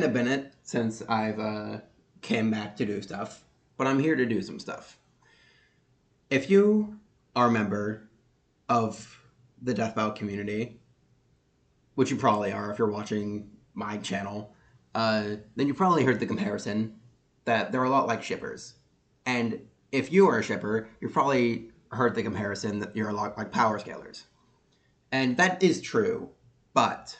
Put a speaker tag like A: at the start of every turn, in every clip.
A: It's been a minute since I've came back to do stuff, but I'm here to do some stuff. If you are a member of the Death Battle community, which you probably are if you're watching my channel, then you probably heard the comparison that they're a lot like shippers. And if you are a shipper, you've probably heard the comparison that you're a lot like power scalers. And that is true, but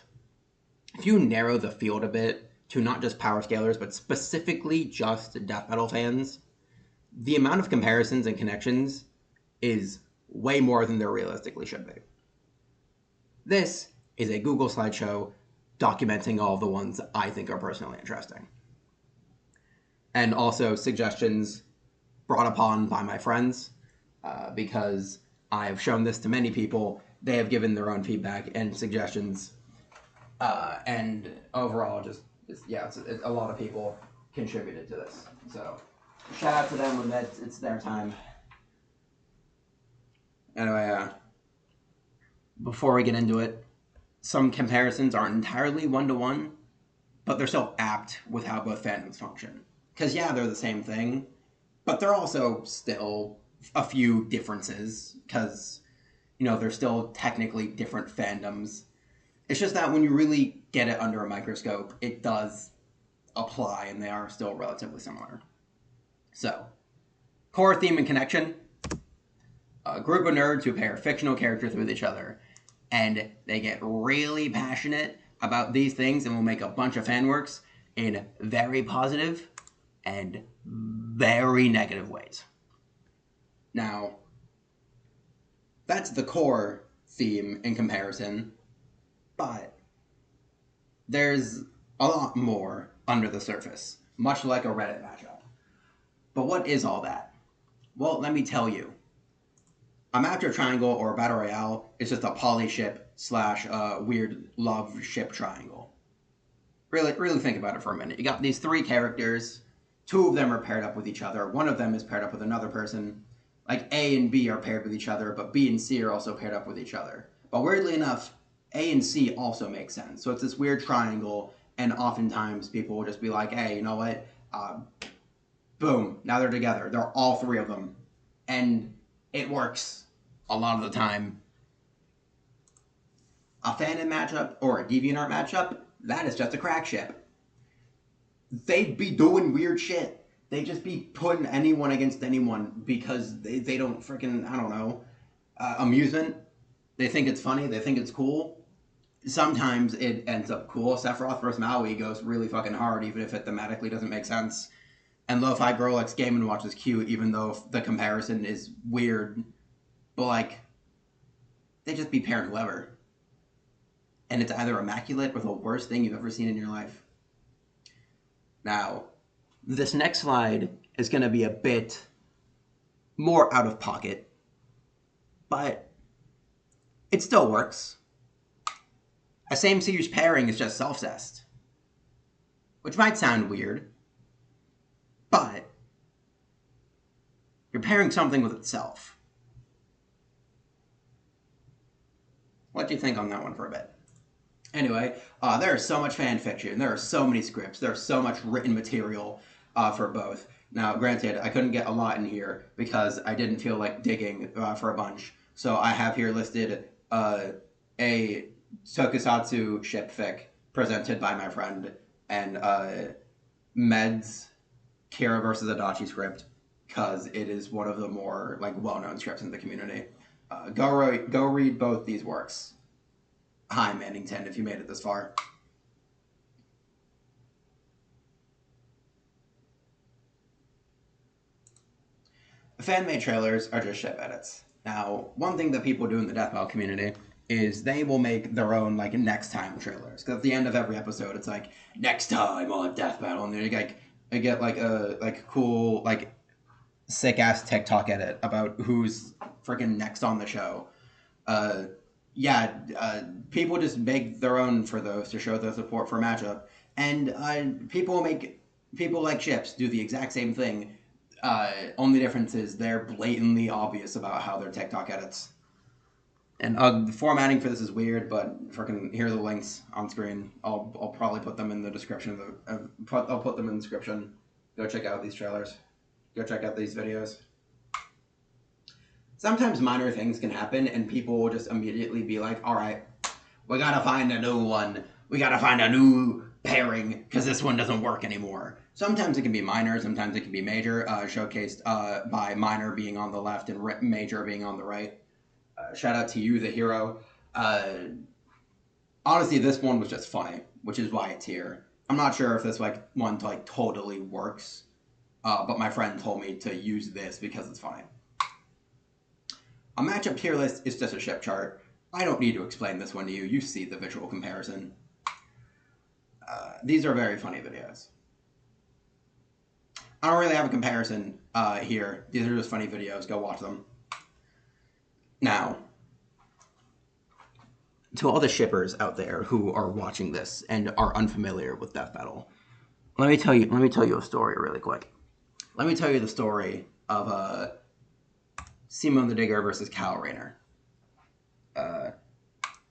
A: if you narrow the field a bit to not just power scalers, but specifically just death metal fans, the amount of comparisons and connections is way more than there realistically should be. This is a Google slideshow documenting all the ones I think are personally interesting. And also suggestions brought upon by my friends, because I have shown this to many people. They have given their own feedback and suggestions, and overall, it's a lot of people contributed to this. So, shout out to them when it's their time. Anyway, before we get into it, some comparisons aren't entirely one-to-one, but they're still apt with how both fandoms function. Because, yeah, they're the same thing, but they're also still a few differences, because, they're still technically different fandoms. It's just that when you really get it under a microscope, it does apply, and they are still relatively similar. So, core theme and connection. A group of nerds who pair fictional characters with each other, and they get really passionate about these things and will make a bunch of fanworks in very positive and very negative ways. Now, that's the core theme in comparison, but there's a lot more under the surface, much like a Reddit matchup. But what is all that? Well, let me tell you. A matchup triangle or a battle royale is just a poly ship / weird love ship triangle. Really think about it for a minute. You got these three characters. Two of them are paired up with each other. One of them is paired up with another person. Like A and B are paired with each other, but B and C are also paired up with each other. But weirdly enough, A and C also make sense. So it's this weird triangle, and oftentimes people will just be like, hey, you know what? Boom, now they're together. They're all three of them. And it works a lot of the time. A Fandom matchup or a DeviantArt matchup, that is just a crack ship. They'd be doing weird shit. They'd just be putting anyone against anyone because they don't freaking, I don't know, amusement. They think it's funny. They think it's cool. Sometimes it ends up cool. Sephiroth vs. Maui goes really fucking hard, even if it thematically doesn't make sense. And Lo-Fi Girl Likes Game & Watch is cute, even though the comparison is weird. But, they just be pairing whoever. And it's either immaculate or the worst thing you've ever seen in your life. Now, this next slide is going to be a bit more out of pocket, but it still works. A same-series pairing is just Selfcest, which might sound weird, but you're pairing something with itself. What do you think on that one for a bit? Anyway, there is so much fan fiction. There are so many scripts. There's so much written material for both. Now, granted, I couldn't get a lot in here because I didn't feel like digging for a bunch. So I have here listed a Tokusatsu ship fic presented by my friend and Med's Kira versus Adachi script, because it is one of the more well-known scripts in the community. Go read both these works. Hi, Mannington, if you made it this far. Fan-made trailers are just ship edits. Now, one thing that people do in the Death Battle community is they will make their own next time trailers. Because at the end of every episode, it's next time on Death Battle, and they get a cool sick ass TikTok edit about who's freaking next on the show. People just make their own for those to show their support for a matchup, and people like ships do the exact same thing. Only difference is they're blatantly obvious about how they're TikTok edits. And the formatting for this is weird, but freaking here are the links on screen. I'll probably put them in the description I'll put them in the description. Go check out these trailers. Go check out these videos. Sometimes minor things can happen, and people will just immediately be like, "All right, we gotta find a new one. We gotta find a new pairing because this one doesn't work anymore." Sometimes it can be minor, sometimes it can be major, showcased by minor being on the left and major being on the right. Shout out to you, the hero. Honestly, this one was just funny, which is why it's here. I'm not sure if this one totally works, but my friend told me to use this because it's funny. A matchup tier list is just a ship chart. I don't need to explain this one to you. You see the visual comparison. These are very funny videos. I don't really have a comparison here. These are just funny videos. Go watch them. Now, to all the shippers out there who are watching this and are unfamiliar with Death Battle, let me tell you a story really quick. Let me tell you the story of Simon the Digger versus Kyle Rayner.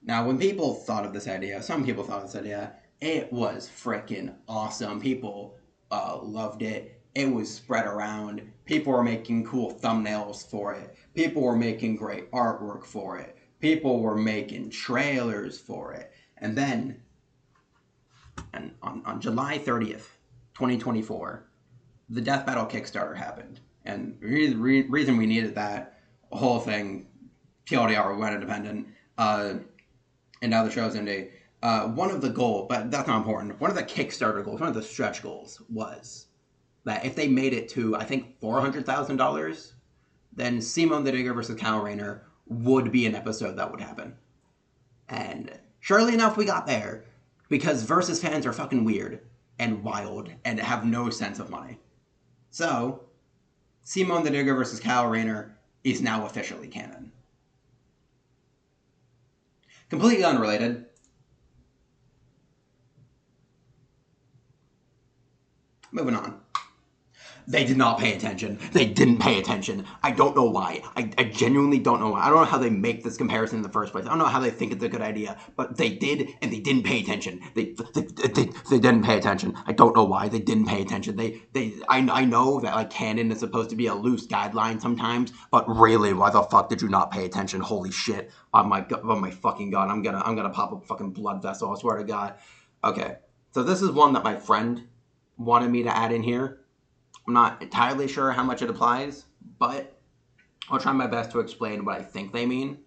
A: Now, when people thought of this idea, some people thought of this idea, it was freaking awesome. People loved it. It was spread around. People were making cool thumbnails for it. People were making great artwork for it. People were making trailers for it. And then, on July 30th, 2024, the Death Battle Kickstarter happened. And the reason we needed that whole thing, TLDR, we went independent, and now the show's indie. One of the goals, but that's not important, one of the Kickstarter goals, one of the stretch goals was that if they made it to, I think, $400,000, then Simon the Digger versus Kyle Rayner would be an episode that would happen. And surely enough, we got there, because Versus fans are fucking weird and wild and have no sense of money. So, Simon the Digger versus Kyle Rayner is now officially canon. Completely unrelated. Moving on. They did not pay attention. They didn't pay attention. I don't know why. I genuinely don't know why. I don't know how they make this comparison in the first place. I don't know how they think it's a good idea, but they did, and they didn't pay attention. They didn't pay attention. I don't know why they didn't pay attention. I know that canon is supposed to be a loose guideline sometimes, but really, why the fuck did you not pay attention? Holy shit! Oh my fucking god! I'm gonna pop a fucking blood vessel. I swear to God. Okay, so this is one that my friend wanted me to add in here. I'm not entirely sure how much it applies, but I'll try my best to explain what I think they mean.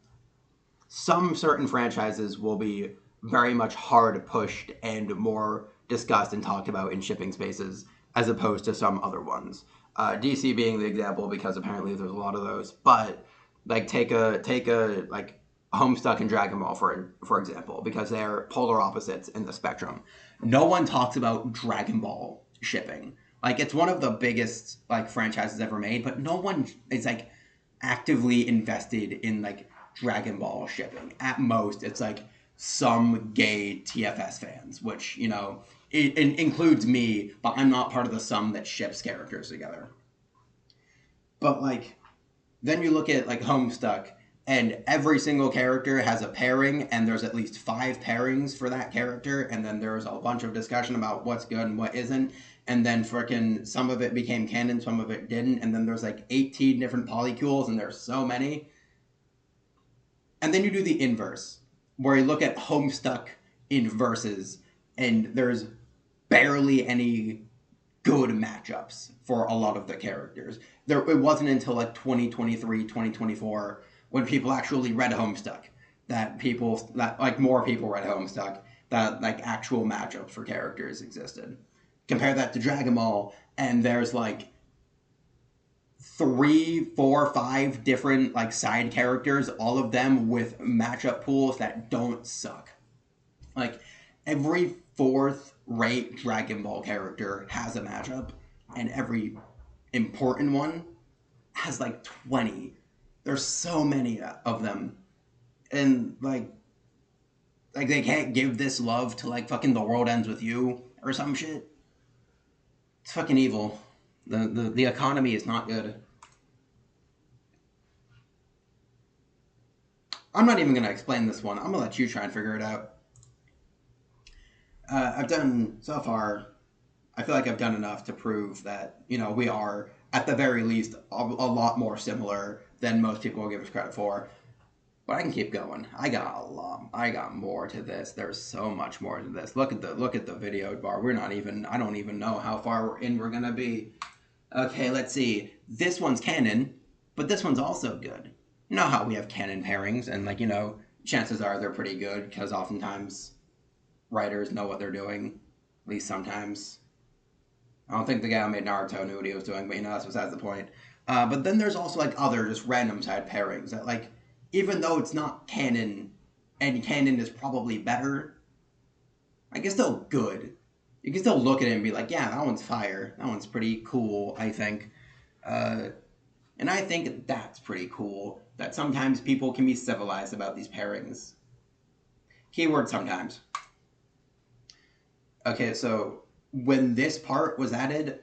A: Some certain franchises will be very much hard pushed and more discussed and talked about in shipping spaces as opposed to some other ones. DC being the example because apparently there's a lot of those. But take a Homestuck and Dragon Ball for example, because they're polar opposites in the spectrum. No one talks about Dragon Ball shipping. It's one of the biggest franchises ever made, but no one is actively invested in Dragon Ball shipping. At most, it's some gay TFS fans, which it includes me, but I'm not part of the sum that ships characters together. But then you look at Homestuck, and every single character has a pairing, and there's at least 5 pairings for that character, and then there's a bunch of discussion about what's good and what isn't. And then frickin' some of it became canon, some of it didn't. And then there's 18 different polycules, and there's so many. And then you do the inverse, where you look at Homestuck in Versus, and there's barely any good matchups for a lot of the characters. It wasn't until 2023, 2024, when people actually read Homestuck, that more people read Homestuck, that actual matchups for characters existed. Compare that to Dragon Ball, and there's 3, 4, 5 different side characters, all of them with matchup pools that don't suck. Every 4th-rate Dragon Ball character has a matchup, and every important one has 20. There's so many of them, and they can't give this love to fucking The World Ends With You or some shit. It's fucking evil. The economy is not good. I'm not even going to explain this one. I'm going to let you try and figure it out. I've done, so far, I feel like I've done enough to prove that, we are, at the very least, a lot more similar than most people will give us credit for. But I can keep going. I got more to this. There's so much more to this. Look at the video bar. I don't even know how far we're gonna be. Okay, let's see. This one's canon, but this one's also good. You know how we have canon pairings, and chances are they're pretty good because oftentimes writers know what they're doing. At least sometimes. I don't think the guy who made Naruto knew what he was doing, but that's besides the point. But then there's also other just random side pairings that even though it's not canon, and canon is probably better, it's still good. You can still look at it and be like, yeah, that one's fire. That one's pretty cool, I think. And I think that's pretty cool, that sometimes people can be civilized about these pairings. Keyword sometimes. Okay, so when this part was added,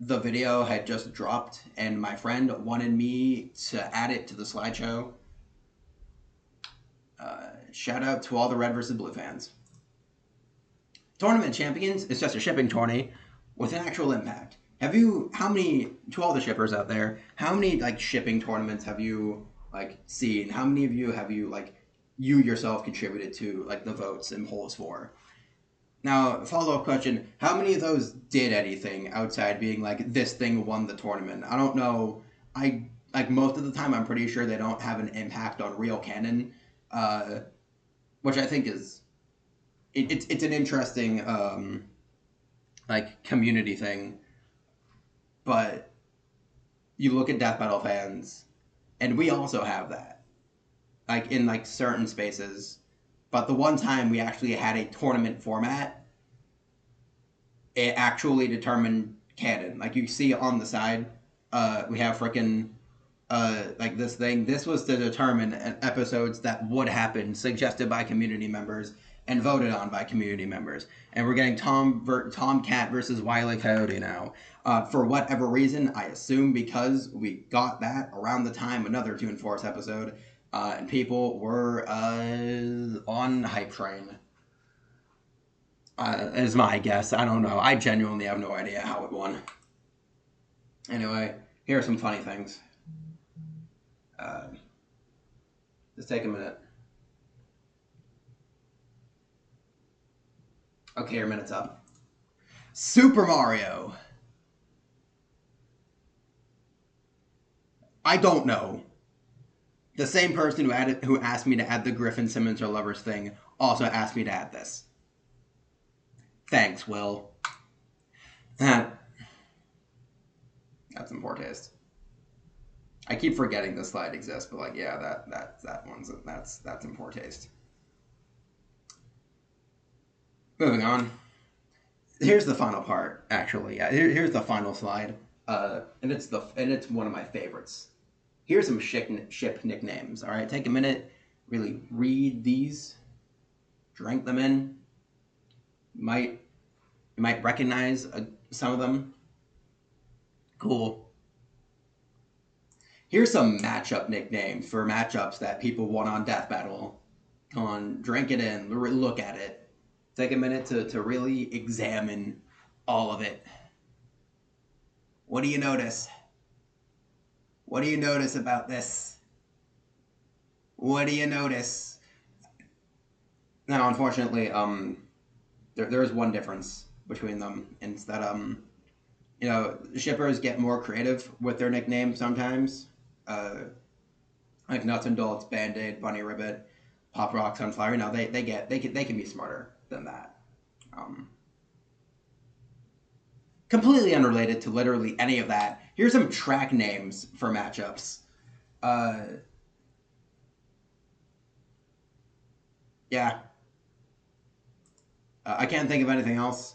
A: the video had just dropped, and my friend wanted me to add it to the slideshow. Shout out to all the Red vs. Blue fans. Tournament Champions is just a shipping tourney with an actual impact. To all the shippers out there, how many shipping tournaments have you seen? How many of you have you you yourself contributed to the votes and polls for? Now, follow-up question, how many of those did anything outside being this thing won the tournament? I don't know. Most of the time, I'm pretty sure they don't have an impact on real canon, which I think is, it's an interesting, community thing. But you look at Death Battle fans, and we also have that, in certain spaces. But the one time we actually had a tournament format, it actually determined canon. You see on the side, we have frickin' this thing. This was to determine episodes that would happen, suggested by community members and voted on by community members. And we're getting Tomcat versus Wile E. Coyote now. For whatever reason, I assume because we got that around the time another Toon Force episode, and people were on hype train. Is my guess. I don't know. I genuinely have no idea how it won. Anyway, here are some funny things. Just take a minute. Okay, your minute's up. Super Mario. I don't know. The same person who asked me to add the Griffin Simmons or Lovers thing also asked me to add this. Thanks, Will. That's in poor taste. I keep forgetting this slide exists, but yeah, that's in poor taste. Moving on. Here's the final part. Actually, yeah. Here's the final slide, and it's one of my favorites. Here's some ship nicknames. All right, take a minute, really read these, drink them in. You might recognize some of them. Cool. Here's some matchup nicknames for matchups that people won on Death Battle. Come on, drink it in, look at it. Take a minute to really examine all of it. What do you notice? What do you notice about this? What do you notice? Now, unfortunately, there is one difference between them. And it's that, shippers get more creative with their nicknames sometimes. Nuts and Bolts, Band-Aid, Bunny Ribbit, Pop Rock, Sunflower. They can be smarter than that. Completely unrelated to literally any of that. Here's some track names for matchups. Yeah. I can't think of anything else,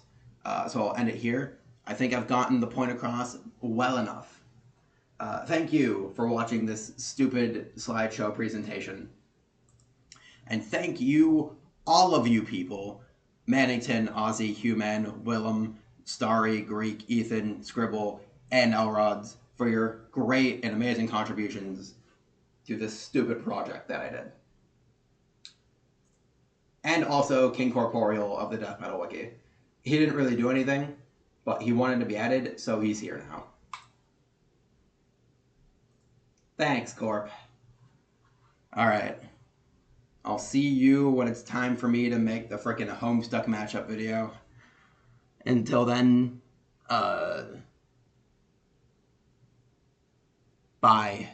A: so I'll end it here. I think I've gotten the point across well enough. Thank you for watching this stupid slideshow presentation. And thank you, all of you people, Mannington, Ozzy, Human, Willem, Starry, Greek, Ethan, Scribble, and Elrods, for your great and amazing contributions do this stupid project that I did. And also King Corporeal of the Death Metal Wiki. He didn't really do anything, but he wanted to be added, so he's here now. Thanks, Corp. Alright. I'll see you when it's time for me to make the frickin' Homestuck matchup video. Until then, bye.